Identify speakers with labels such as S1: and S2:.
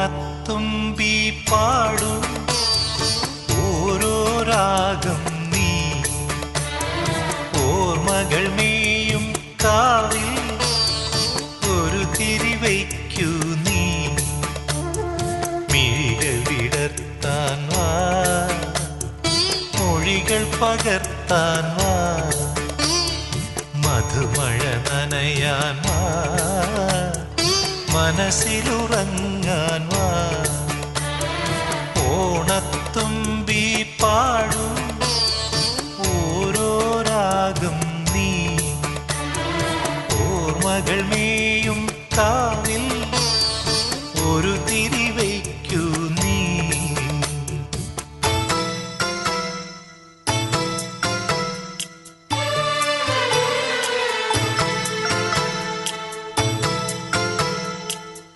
S1: ഓണത്തുമ്പി പാടു ഓരോ രാഗം നീ ഓർമ്മകൾ മേയും കാവിൽ ഒരു തിരിവയ്ക്കൂ നീ മിഴികൾ വിടർത്താൻ വാ മൊഴികൾ പകർത്താൻ വാ മധുമഴ നനയാൻ വാ മനസ്സിലുറങ്ങാൻ വാ